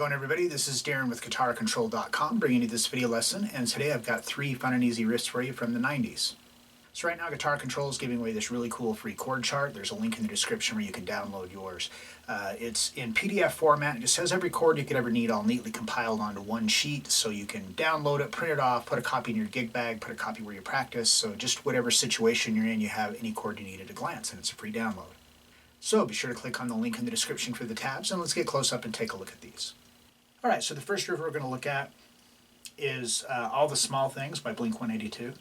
going, everybody? This is Darrin with GuitarControl.com bringing you this video lesson, and today I've got 3 fun and easy riffs for you from the 90s. So right now Guitar Control is giving away this really cool free chord chart. There's a link in the description where you can download yours. It's in PDF format. It just has every chord you could ever need all neatly compiled onto one sheet, so you can download it, print it off, put a copy in your gig bag, put a copy where you practice, so just whatever situation you're in, you have any chord you need at a glance, and it's a free download. So be sure to click on the link in the description for the tabs, and let's get close up and take a look at these. Alright, so the first riff we're going to look at is All the Small Things by Blink-182.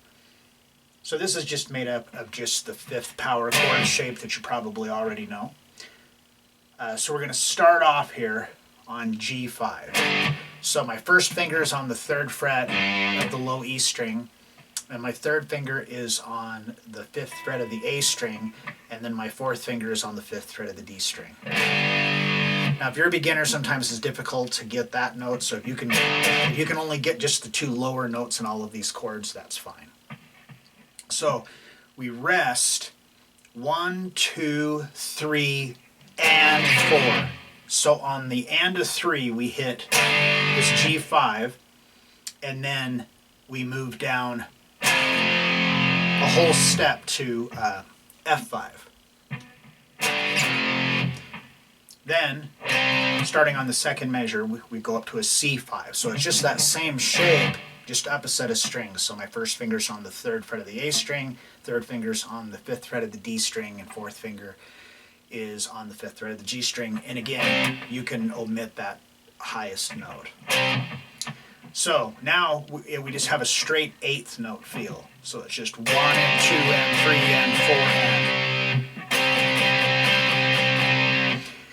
So this is just made up of just the 5th power chord shape that you probably already know. So we're going to start off here on G5. So my first finger is on the 3rd fret of the low E string, and my 3rd finger is on the 5th fret of the A string, and then my 4th finger is on the 5th fret of the D string. Now if you're a beginner, sometimes it's difficult to get that note, so if you can only get just the 2 lower notes in all of these chords, that's fine. So we rest 1, 2, 3, and 4. So on the and of 3 we hit this G5, and then we move down a whole step to F5. Then, starting on the 2nd measure, we go up to a C5. So it's just that same shape, just up a set of strings. So my first finger's on the 3rd fret of the A string, 3rd finger's on the 5th fret of the D string, and 4th finger is on the 5th fret of the G string. And again, you can omit that highest note. So now we just have a straight 8th note feel. So it's just 1 and 2 and 3 and 4 and...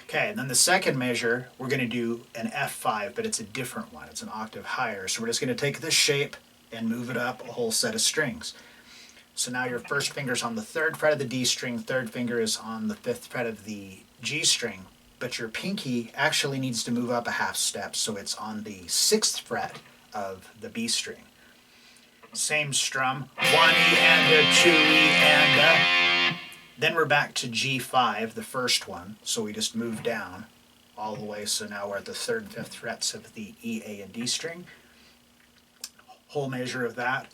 Okay, and then the 2nd measure, we're going to do an F5, but it's a different one. It's an octave higher. So we're just going to take this shape and move it up a whole set of strings. So now your first finger's on the 3rd fret of the D string, 3rd finger is on the 5th fret of the G string, but your pinky actually needs to move up a half step, so it's on the 6th fret of the B string. Same strum, 1 E and a 2 E and a. Then we're back to G5, the first one, so we just move down all the way, so now we're at the 3rd and 5th frets of the E, A, and D string. Whole measure of that,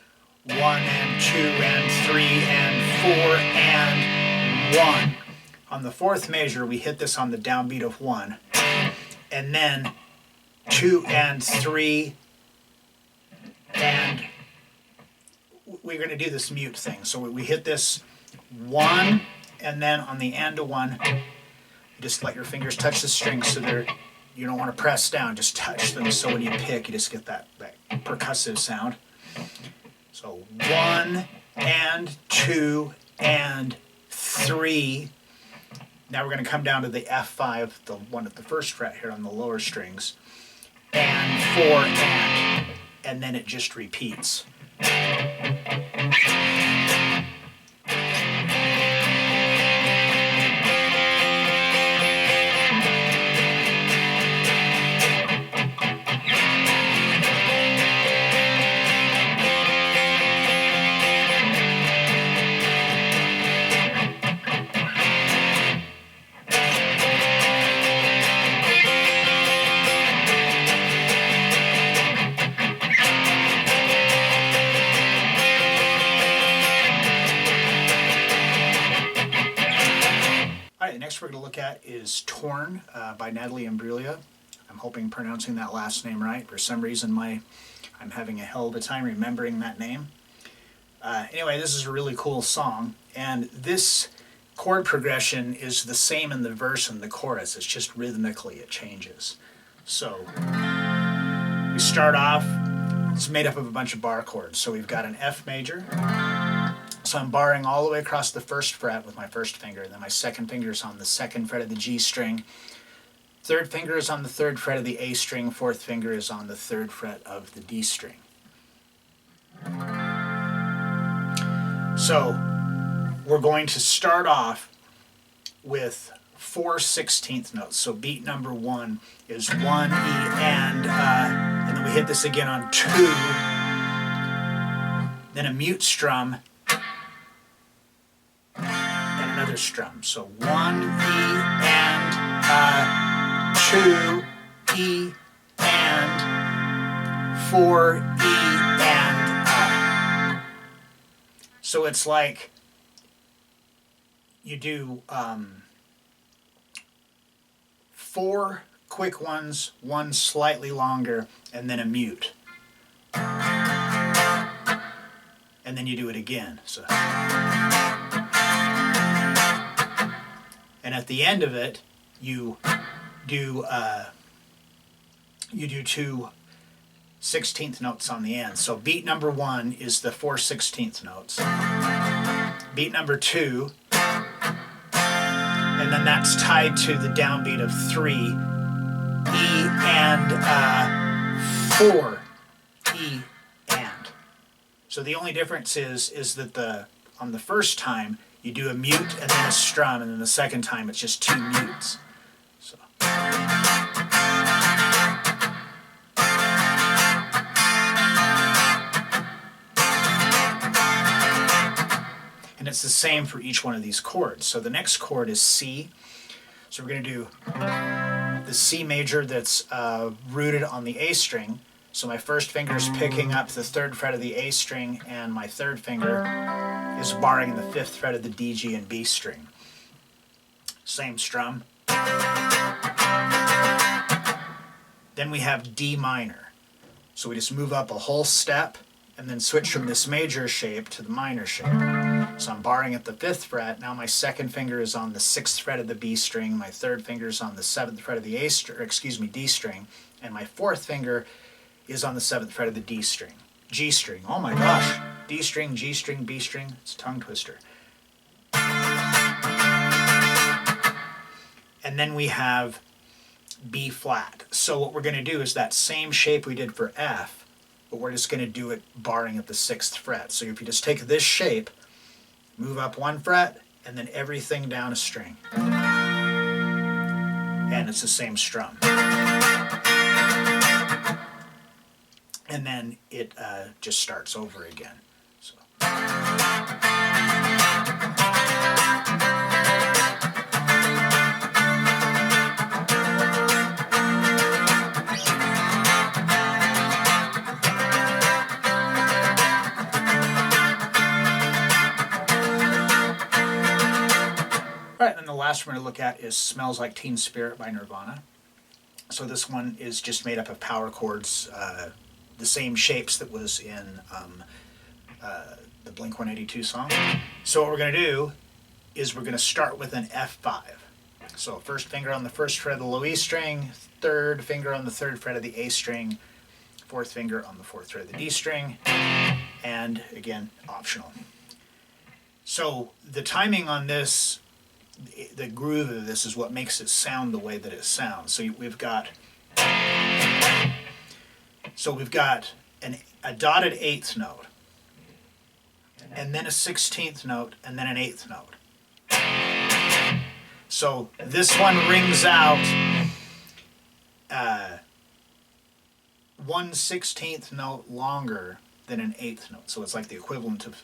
1 and 2 and 3 and 4 and 1. On the 4th measure, we hit this on the downbeat of 1, and then 2 and 3, and we're going to do this mute thing. So we hit this 1, and then on the and of 1, you just let your fingers touch the strings, so you don't want to press down, just touch them, so when you pick, you just get that percussive sound. So 1 and 2 and 3. Now we're going to come down to the F5, the one at the 1st fret here on the lower strings, and 4 and then it just repeats. The next we're going to look at is Torn by Natalie Imbruglia. I'm hoping pronouncing that last name right. For some reason I'm having a hell of a time remembering that name. Anyway, this is a really cool song, and this chord progression is the same in the verse and the chorus. It's just rhythmically it changes. So we start off, it's made up of a bunch of bar chords. So we've got an F major. So I'm barring all the way across the 1st fret with my 1st finger, and then my 2nd finger is on the 2nd fret of the G string, 3rd finger is on the 3rd fret of the A string, 4th finger is on the 3rd fret of the D string. So we're going to start off with 4 16th notes. So beat number 1 is 1 E and then we hit this again on 2, then a mute strum, another strum. So 1 E and 2 E 4, E, and So it's like you do 4 quick ones, 1 slightly longer, and then a mute. And then you do it again. So. And at the end of it, you do 2 16th notes on the end. So beat number 1 is the 4 16th notes. Beat number 2, and then that's tied to the downbeat of 3, E and 4, E and. So the only difference is that on the first time you do a mute and then a strum, and then the second time it's just 2 mutes. So. And it's the same for each one of these chords. So the next chord is C. So we're going to do the C major that's rooted on the A string. So my first finger is picking up the 3rd fret of the A string, and my 3rd finger is barring the 5th fret of the D, G, and B string. Same strum. Then we have D minor. So we just move up a whole step and then switch from this major shape to the minor shape. So I'm barring at the 5th fret. Now my 2nd finger is on the 6th fret of the B string, my 3rd finger is on the 7th fret of the D string, and my 4th finger is on the 7th fret of the D string. G string, oh my gosh. D string, G string, B string, it's a tongue twister. And then we have B flat. So what we're going to do is that same shape we did for F, but we're just going to do it barring at the 6th fret. So if you just take this shape, move up 1 fret, and then everything down a string. And it's the same strum. And then it just starts over again. So. All right, and the last one we're going to look at is Smells Like Teen Spirit by Nirvana. So this one is just made up of power chords, the same shapes that was in the Blink-182 song. So what we're going to do is we're going to start with an F5. So 1st finger on the 1st fret of the low E string, 3rd finger on the 3rd fret of the A string, 4th finger on the 4th fret of the D string, and again, optional. So the timing on this, the groove of this is what makes it sound the way that it sounds. So we've got a dotted 8th note, and then a 16th note, and then an 8th note. So this one rings out 1 16th note longer than an 8th note. So it's like the equivalent of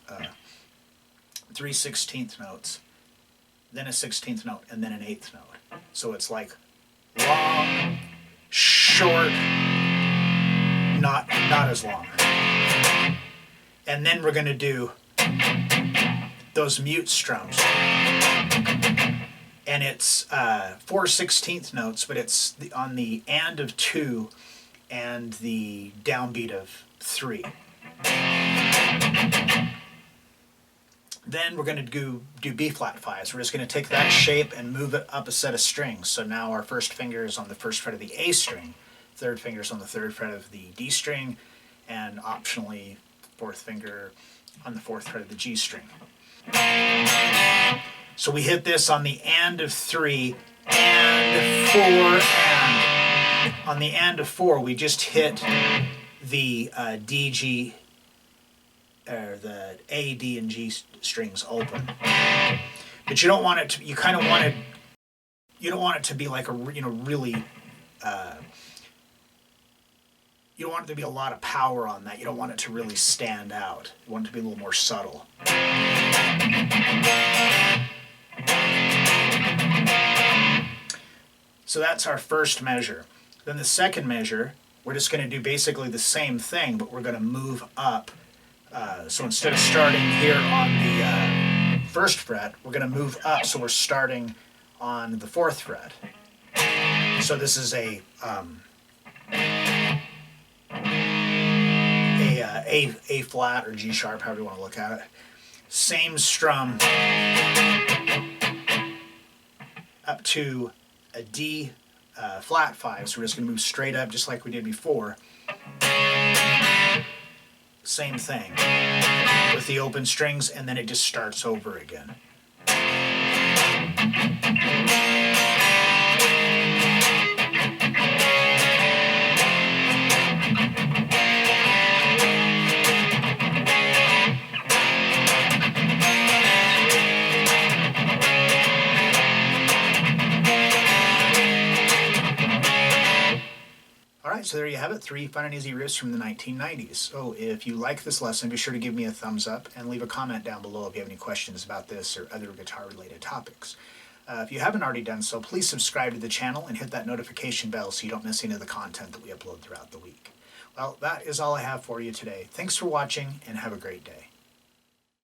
3 16th notes, then a 16th note, and then an 8th note. So it's like long, short, not as long. And then we're going to do those mute strums. And it's 4 16th notes, but it's on the and of 2 and the downbeat of 3. Then we're going to do B flat 5s. We're just going to take that shape and move it up a set of strings. So now our 1st finger is on the 1st fret of the A string, 3rd finger is on the 3rd fret of the D string, and optionally 4th finger on the 4th fret of the G string. So we hit this on the and of 3, and 4, and. On the and of 4, we just hit the D, G, or the A, D, and G strings open. But you don't want it to, you kind of want it, you don't want it to be like a, really, you don't want it to be a lot of power on that. You don't want it to really stand out. You want it to be a little more subtle. So that's our first measure. Then the second measure we're just going to do basically the same thing, but we're going to move up. So instead of starting here on the 1st fret, we're going to move up, so we're starting on the 4th fret. So this is a flat or G sharp, however you want to look at it. Same strum up to a D flat 5. So we're just going to move straight up just like we did before. Same thing with the open strings, and then it just starts over again. Alright, so there you have it, 3 fun and easy riffs from the 1990s. So if you like this lesson, be sure to give me a thumbs up and leave a comment down below if you have any questions about this or other guitar-related topics. If you haven't already done so, please subscribe to the channel and hit that notification bell so you don't miss any of the content that we upload throughout the week. Well, that is all I have for you today. Thanks for watching, and have a great day.